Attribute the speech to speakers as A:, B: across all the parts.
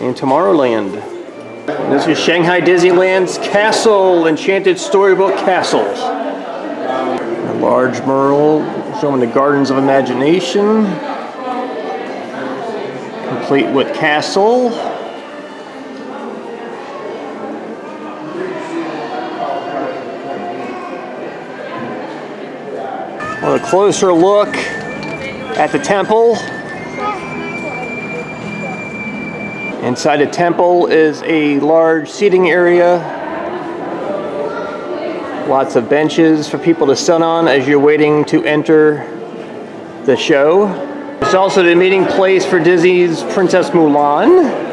A: and Tomorrowland. This is Shanghai Disneyland's Castle, Enchanted Storybook Castle. A large mural showing the Gardens of Imagination, complete with castle. A closer look at the temple. Inside the temple is a large seating area. Lots of benches for people to sit on as you're waiting to enter the show. It's also the meeting place for Disney's Princess Mulan.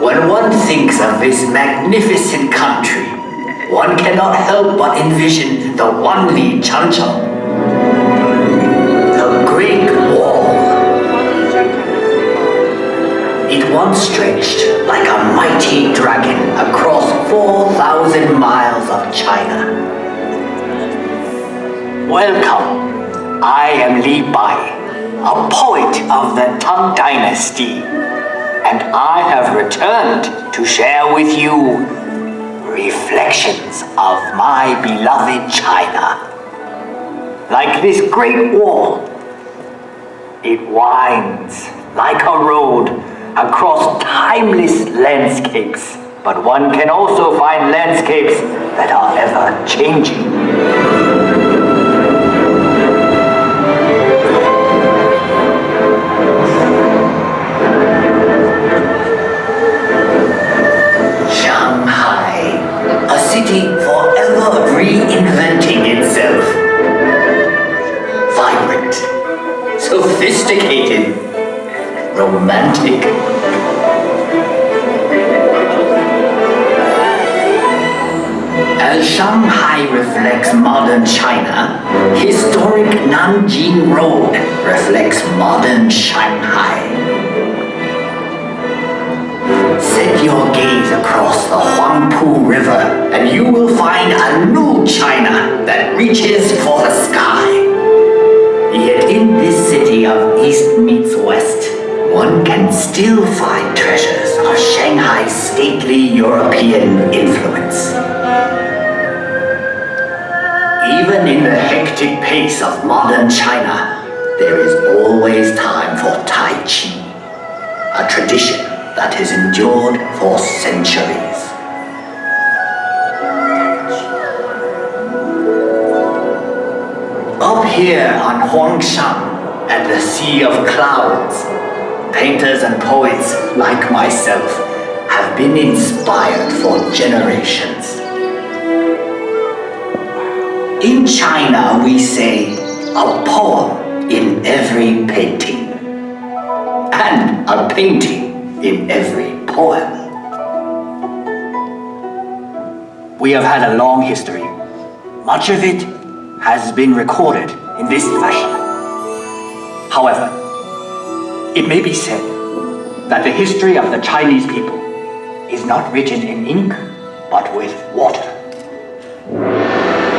B: When one thinks of this magnificent country, one cannot help but envision the Wanli Changcheng, the Great Wall. It once stretched like a mighty dragon across 4,000 miles of China. Welcome, I am Li Bai, a poet of the Tang Dynasty, and I have returned to share with you reflections of my beloved China. Like this great wall, it winds like a road across timeless landscapes, but one can also find landscapes that are ever changing. A city forever reinventing itself. Vibrant, sophisticated, romantic. As Shanghai reflects modern China, historic Nanjing Road reflects modern Shanghai. Set your gaze across the Huangpu River and you will find a new China that reaches for the sky. Yet in this city of East meets West, one can still find treasures of Shanghai's stately European influence. Even in the hectic pace of modern China, there is always time for Tai Chi, a tradition that has endured for centuries. Up here on Huangshan, at the Sea of Clouds, painters and poets like myself have been inspired for generations. In China, we say a poem in every painting, and a painting in every poem. We have had a long history. Much of it has been recorded in this fashion. However, it may be said that the history of the Chinese people is not written in ink, but with water.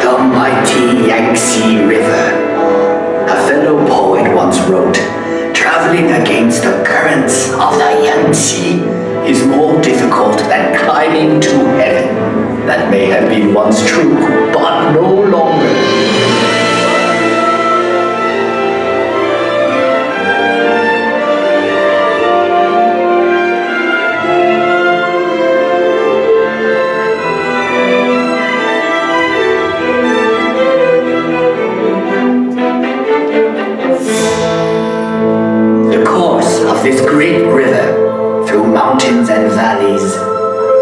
B: The mighty Yangtze River. A fellow poet once wrote, traveling against the currents of the Yangtze is more difficult than climbing to heaven. That may have been once true, but no longer. This great river, through mountains and valleys,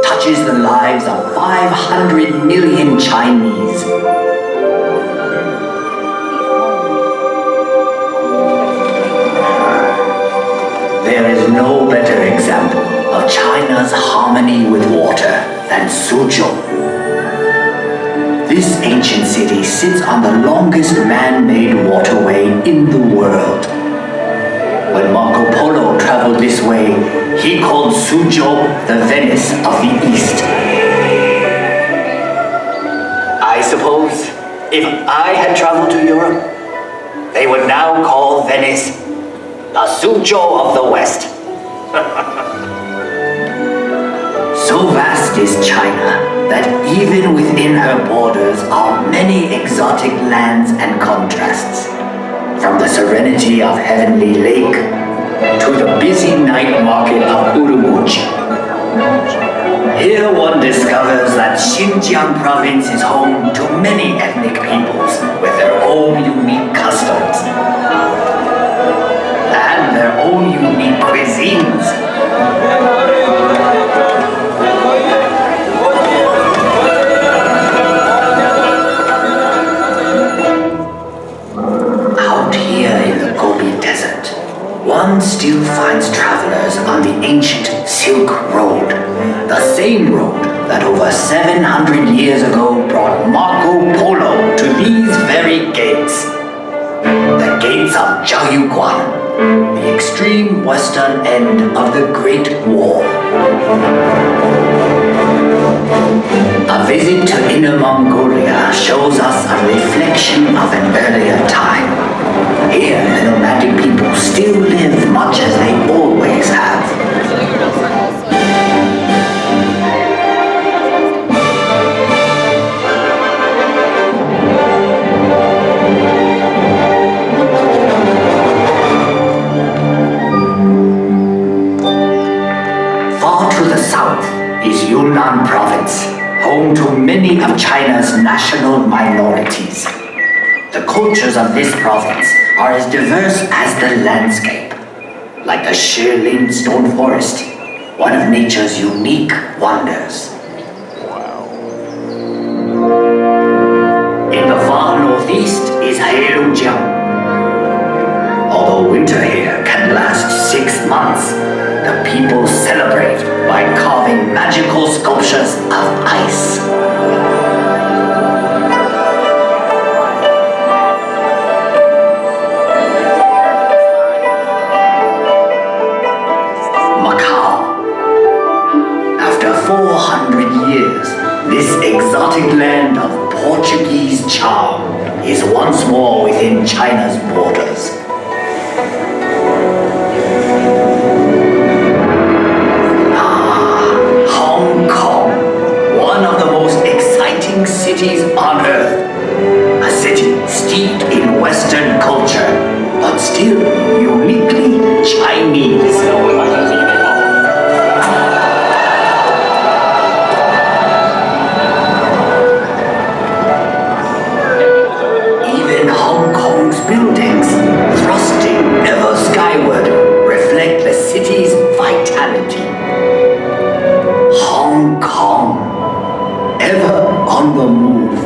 B: touches the lives of 500 million Chinese. There is no better example of China's harmony with water than Suzhou. This ancient city sits on the longest man-made waterway in the world. When Marco Polo traveled this way, he called Suzhou the Venice of the East. I suppose if I had traveled to Europe, they would now call Venice the Suzhou of the West. So vast is China that even within her borders are many exotic lands and contrasts. From the serenity of Heavenly Lake to the busy night market of Urumqi. Here one discovers that Xinjiang province is home to many ethnic peoples with their own unique customs and their own unique cuisines. One still finds travelers on the ancient Silk Road, the same road that over 700 years ago brought Marco Polo to these very gates. The gates of Zhaoyuguan, the extreme western end of the Great Wall. A visit to Inner Mongolia shows us a reflection of an earlier time. Here, the nomadic people still live much as they always have. Far to the south is Yunnan province, home to many of China's national minorities. The cultures of this province are as diverse as the landscape, like the Shilin stone forest, one of nature's unique wonders. In the far northeast is Heilongjiang. Although winter here can last 6 months, the people celebrate by carving magical sculptures of ice. After 400 years, this exotic land of Portuguese charm is once more within China's borders. Hong Kong, one of the most exciting still uniquely Chinese. Even Hong Kong's buildings, thrusting ever skyward, reflect the city's vitality. Hong Kong, ever on the move.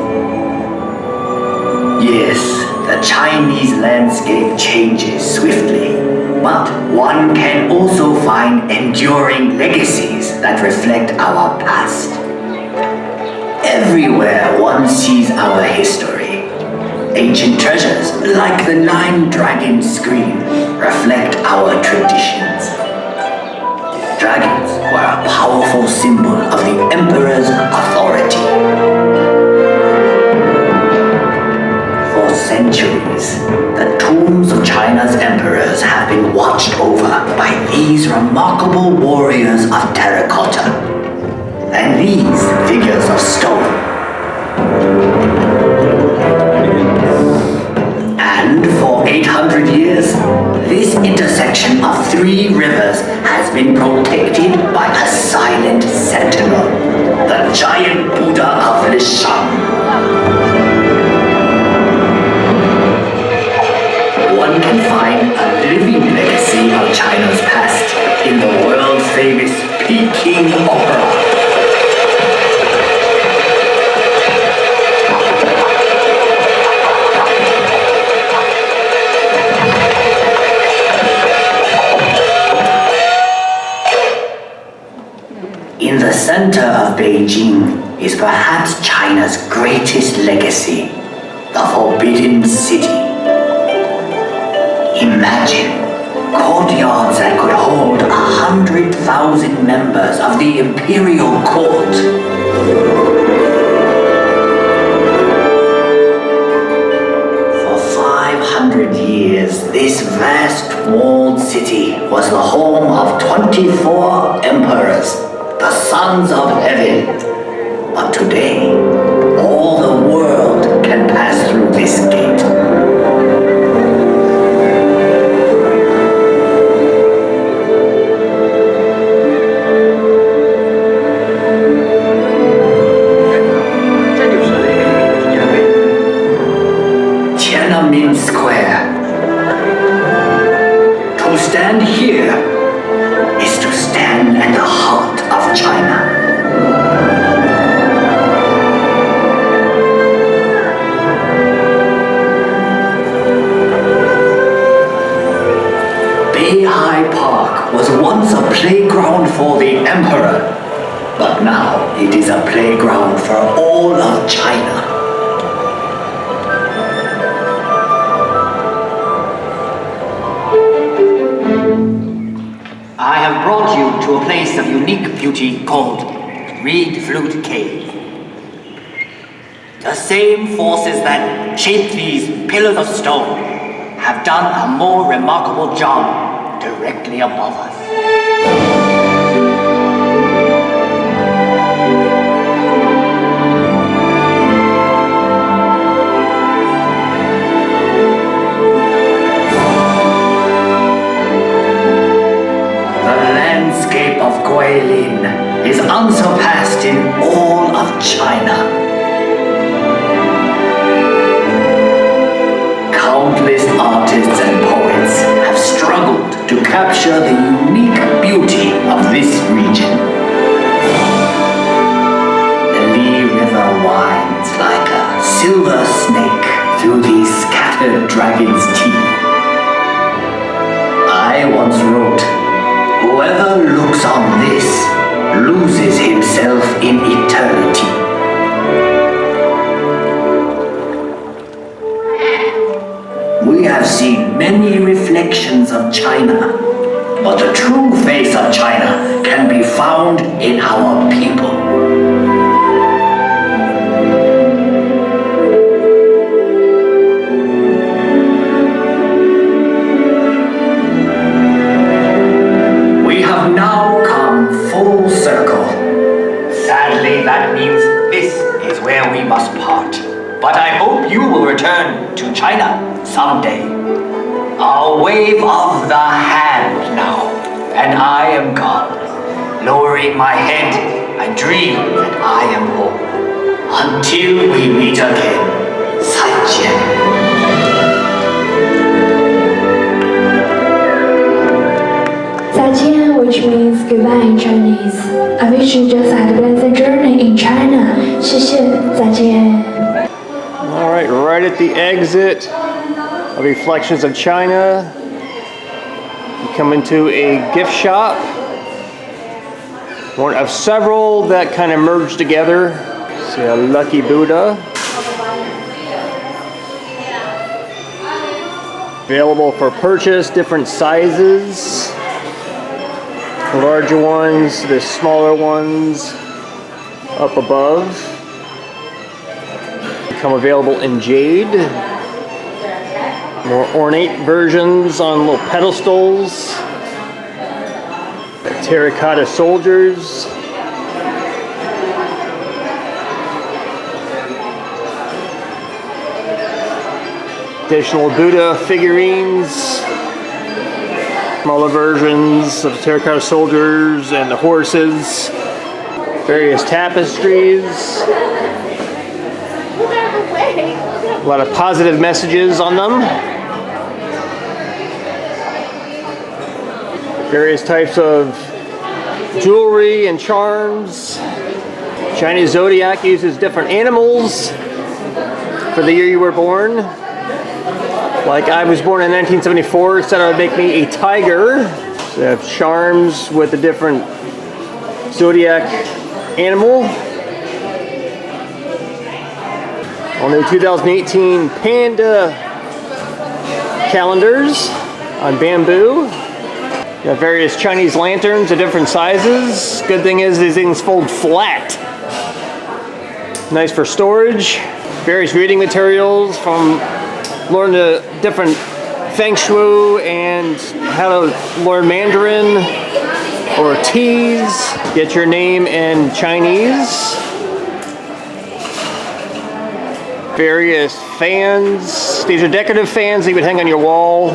B: Yes, the Chinese landscape changes swiftly, but one can also find enduring legacies that reflect our past. Everywhere one sees our history. Ancient treasures like the 9 dragon screen reflect our traditions. Dragons were a powerful symbol of the emperor's authority. For centuries, the tombs of China's emperors have been watched over by these remarkable warriors of terracotta and these figures of stone. And for 800 years, this intersection of 3 rivers has been protected by a silent sentinel, the giant Buddha of Lishan. One can find a living legacy of China's past in the world-famous Peking Opera. In the center of Beijing is perhaps China's greatest legacy, the Forbidden City. Imagine courtyards that could hold 100,000 members of the imperial court. For 500 years, this vast walled city was the home of 24 emperors, the sons of heaven. But today, all the world can pass through this gate. Tiananmen Square. To stand here is to stand at the heart of China. Beihai Park was once a playground for the emperor, but now it is a playground for all of China. I have brought you to a place of unique beauty called Reed Flute Cave. The same forces that shaped these pillars of stone have done a more remarkable job directly above us. Of Guilin is unsurpassed in all of China. Countless artists and poets have struggled to capture the unique beauty of this region. The Li River winds like a silver snake through these scattered dragon's teeth. I once wrote, "Whoever looks on this loses himself in eternity." We have seen many reflections of China, but the true face of China can be found in our people. Now come full circle. Sadly, that means this is where we must part. But I hope you will return to China someday. A wave of the hand now, and I am gone. Lowering my head, I dream that I am home. Until we meet again, 再见.
C: Which means goodbye in Chinese. I wish you just had a pleasant journey in China. 谢谢，再见.
A: All right at the exit of Reflections of China, you come into a gift shop. One of several that kind of merge together. See a Lucky Buddha. Available for purchase, different sizes. The larger ones, the smaller ones up above. Become available in jade. More ornate versions on little pedestals. Terracotta soldiers. Additional Buddha figurines. Smaller versions of the terracotta soldiers and the horses. Various tapestries. A lot of positive messages on them. Various types of jewelry and charms. Chinese zodiac uses different animals for the year you were born. Like I was born in 1974, said it would make me a tiger. So they have charms with a different zodiac animal. On the 2018 panda calendars on bamboo. You have various Chinese lanterns of different sizes. Good thing is these things fold flat. Nice for storage. Various reading materials from learn the different feng shui and how to learn Mandarin or teas. Get your name in Chinese. Various fans. These are decorative fans that you would hang on your wall.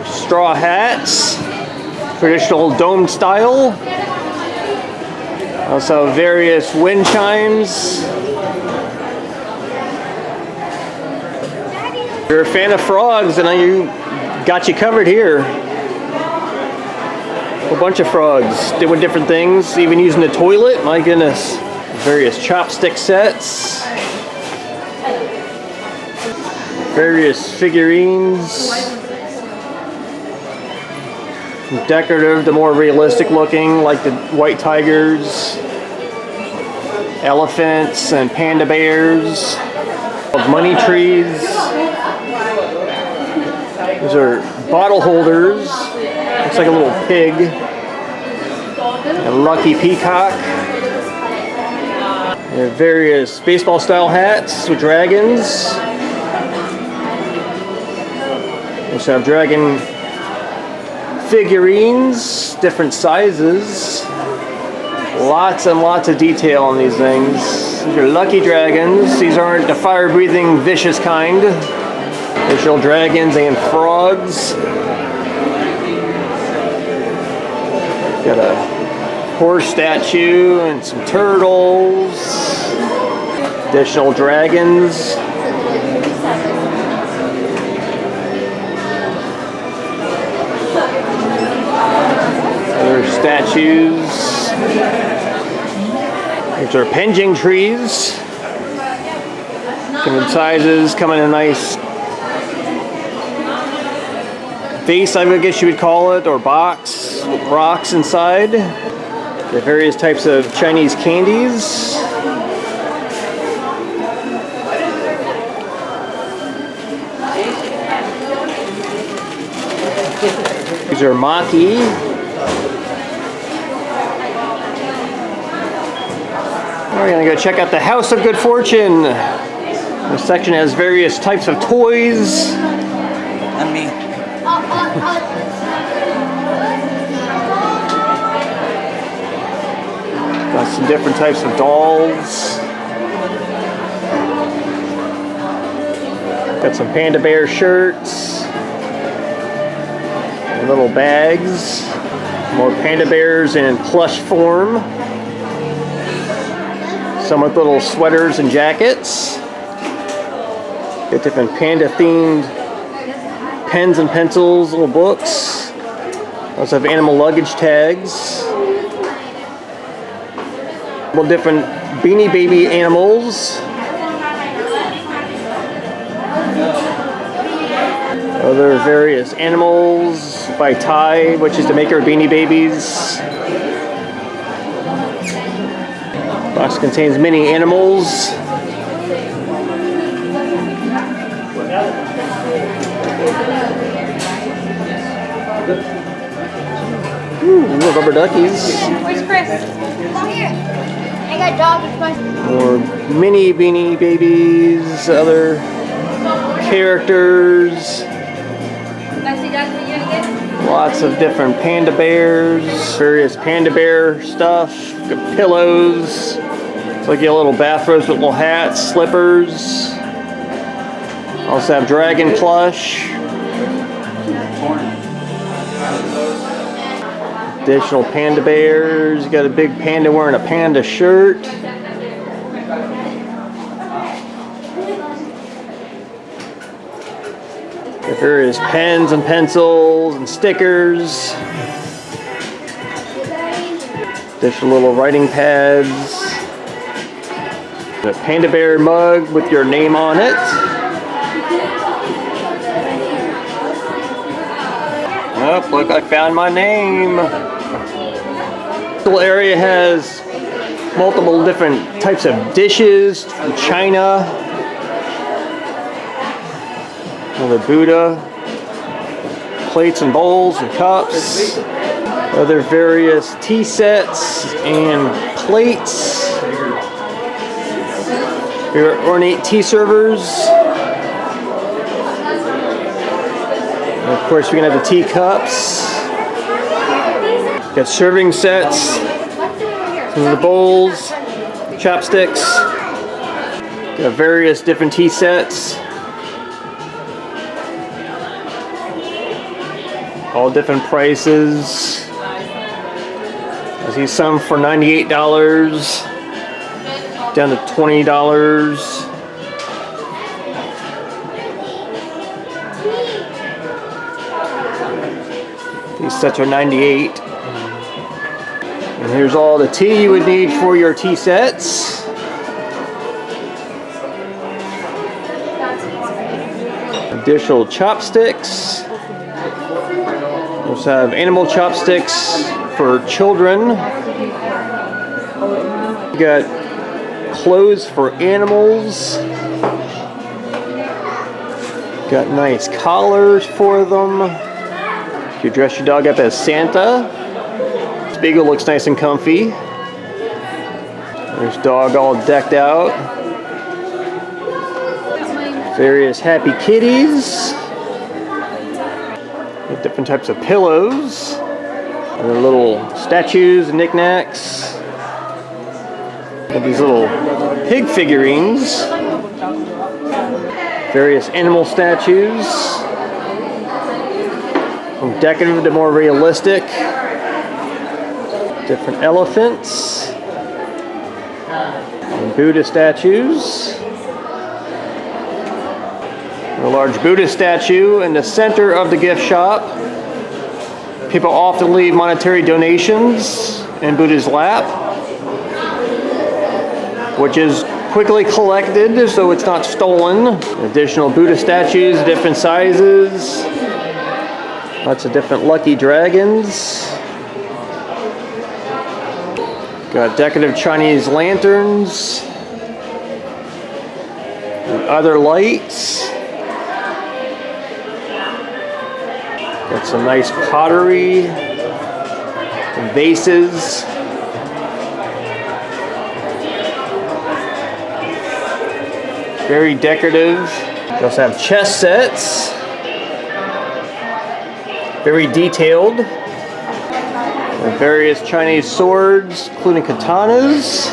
A: Straw hats. Traditional dome style. Also various wind chimes. If you're a fan of frogs, then you got you covered here. A whole bunch of frogs doing different things, even using the toilet. My goodness. Various chopstick sets. Various figurines. Decorative, the more realistic looking, like the white tigers, elephants, and panda bears. Money trees. These are bottle holders. Looks like a little pig. A lucky peacock. There are various baseball style hats with dragons. We also have dragon figurines, different sizes. Lots and lots of detail on these things. These are lucky dragons. These aren't the fire-breathing, vicious kind. Additional dragons and frogs. Got a horse statue and some turtles. Additional dragons. Other statues. These are penjing trees. Different sizes, come in a nice vase, I guess you would call it, or box with rocks inside. There are various types of Chinese candies. These are maki. We're gonna go check out the House of Good Fortune. This section has various types of toys.
D: And me.
A: Got some different types of dolls. Got some panda bear shirts, and little bags, more panda bears in plush form, some with little sweaters and jackets. Got different panda themed pens and pencils, little books. Also have animal luggage tags. Couple different Beanie Baby animals. Other various animals by Ty, which is the maker of Beanie Babies. Box contains many animals. Ooh, little rubber duckies.
E: Where's Chris? Come here. I got doggy questions.
A: More mini Beanie Babies, other characters. Lots of different panda bears, various panda bear stuff, got pillows. It's like you get little bathrobes with little hats, slippers. Also have dragon plush. Additional panda bears. You got a big panda wearing a panda shirt. Got various pens and pencils and stickers. Additional little writing pads. A panda bear mug with your name on it. Oh, look, I found my name. This little area has multiple different types of dishes from China. Another Buddha. Plates and bowls and cups. Other various tea sets and plates. Your ornate tea servers. And of course, we can have the teacups. Got serving sets. Some of the bowls, chopsticks. Got various different tea sets. All different prices. I see some for $98. Down to $20. These sets are $98. And here's all the tea you would need for your tea sets. Additional chopsticks. We also have animal chopsticks for children. You got clothes for animals. Got nice collars for them. If you dress your dog up as Santa. This beagle looks nice and comfy. There's dog all decked out. Various happy kitties. With different types of pillows. And their little statues and knickknacks. And these little pig figurines. Various animal statues. From decorative to more realistic. Different elephants. And Buddha statues. A large Buddha statue in the center of the gift shop. People often leave monetary donations in Buddha's lap, which is quickly collected so it's not stolen. Additional Buddha statues, different sizes. Lots of different lucky dragons. Got decorative Chinese lanterns. And other lights. Got some nice pottery. And vases. Very decorative. We also have chess sets. Very detailed. And various Chinese swords, including katanas.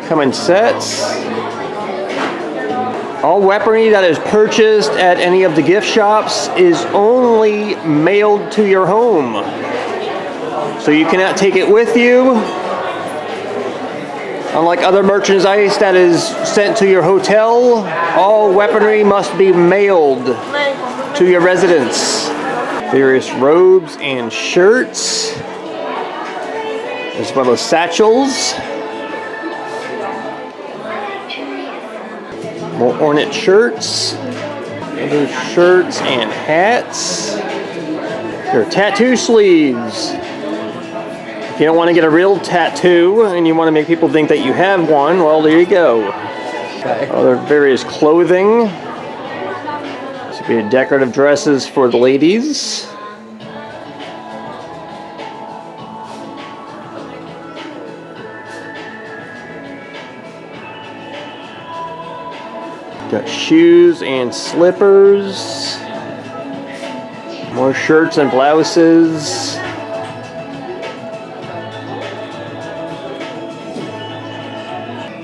A: Come in sets. All weaponry that is purchased at any of the gift shops is only mailed to your home. So you cannot take it with you. Unlike other merchandise that is sent to your hotel, all weaponry must be mailed to your residence. Various robes and shirts, as well as satchels. More ornate shirts, other shirts and hats. There are tattoo sleeves. If you don't want to get a real tattoo and you want to make people think that you have one, well, there you go. Other various clothing. This would be decorative dresses for the ladies. Got shoes and slippers. More shirts and blouses.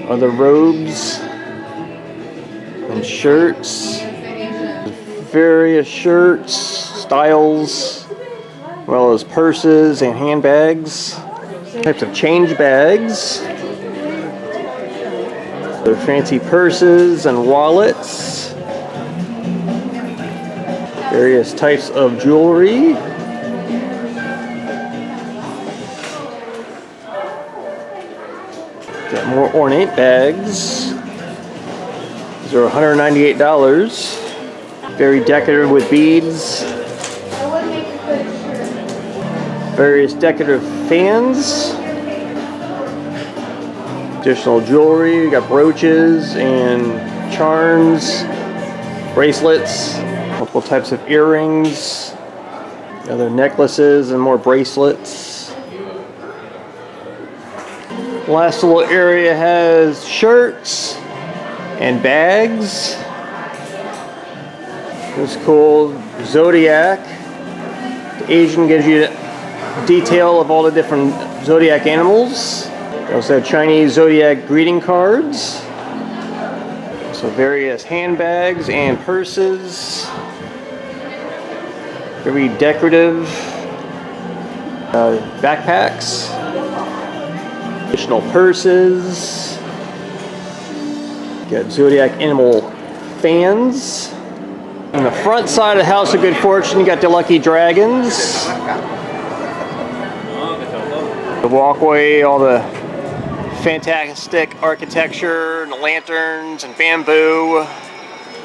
A: Other robes and shirts. Various shirts, styles, as well as purses and handbags. Types of change bags. Other fancy purses and wallets. Various types of jewelry. Got more ornate bags. These are $198. Very decorative with beads. Various decorative fans. Additional jewelry. You got brooches and charms, bracelets, multiple types of earrings, other necklaces and more bracelets. The last little area has shirts and bags. This is cool. Zodiac. The Asian gives you detail of all the different zodiac animals. We also have Chinese zodiac greeting cards. So various handbags and purses. Very decorative backpacks. Additional purses. Got zodiac animal fans. On the front side of the House of Good Fortune, you got the Lucky Dragons. The walkway, all the fantastic architecture, and the lanterns and bamboo.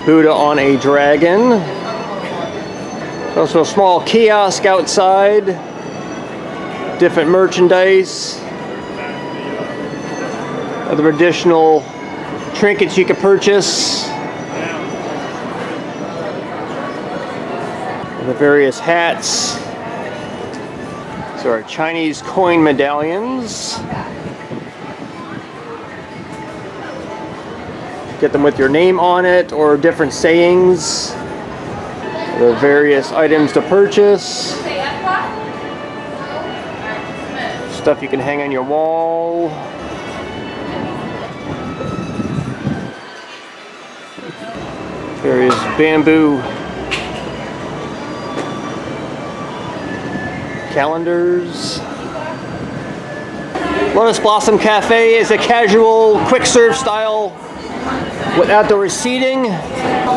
A: Buddha on a dragon. There's also a small kiosk outside. Different merchandise. Other additional trinkets you can purchase. The various hats. So our Chinese coin medallions. Get them with your name on it or different sayings. There are various items to purchase. Stuff you can hang on your wall. Various bamboo calendars. Lotus Blossom Cafe is a casual, quick serve style with outdoor seating.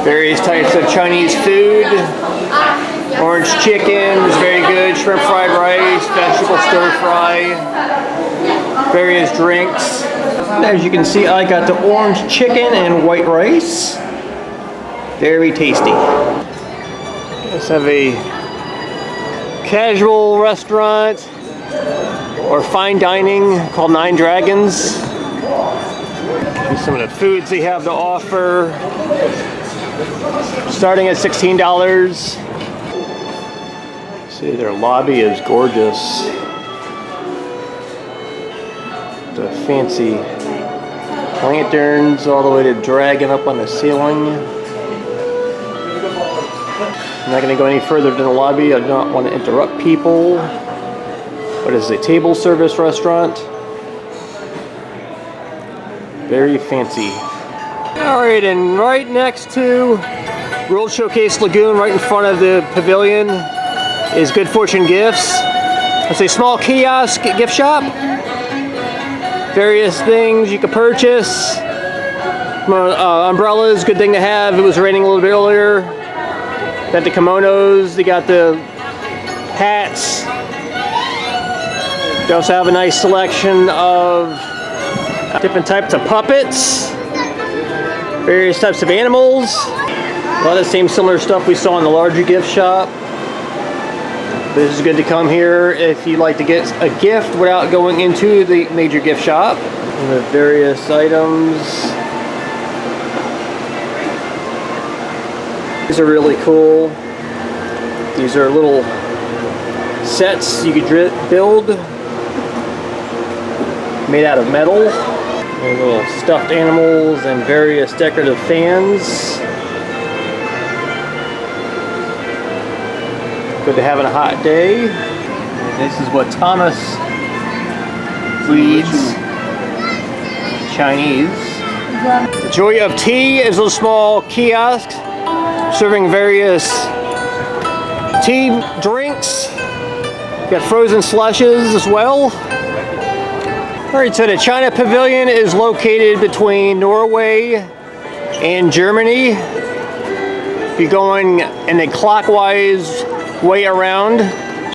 A: Various types of Chinese food. Orange chicken is very good. Shrimp fried rice, vegetable stir fry. Various drinks. As you can see, I got the orange chicken and white rice. Very tasty. Let's have a casual restaurant or fine dining called Nine Dragons. Here's some of the foods they have to offer, starting at $16. See, their lobby is gorgeous. The fancy lanterns all the way to dragon up on the ceiling. I'm not going to go any further than the lobby. I do not want to interrupt people. But it's a table service restaurant. Very fancy. Alright, and right next to World Showcase Lagoon, right in front of the pavilion, is Good Fortune Gifts. It's a small kiosk gift shop. Various things you can purchase. Umbrellas, good thing to have. It was raining a little bit earlier. Got the kimonos, they got the hats. They also have a nice selection of different types of puppets, various types of animals. A lot of the same similar stuff we saw in the larger gift shop. This is good to come here if you'd like to get a gift without going into the major gift shop. And the various items. These are really cool. These are little sets you could build, made out of metal. And little stuffed animals and various decorative fans. Good to have on a hot day. And this is what Thomas reads Chinese. The Joy of Tea is a little small kiosk serving various tea drinks. Got frozen slushes as well. Alright, so the China Pavilion is located between Norway and Germany. If you're going in a clockwise way around,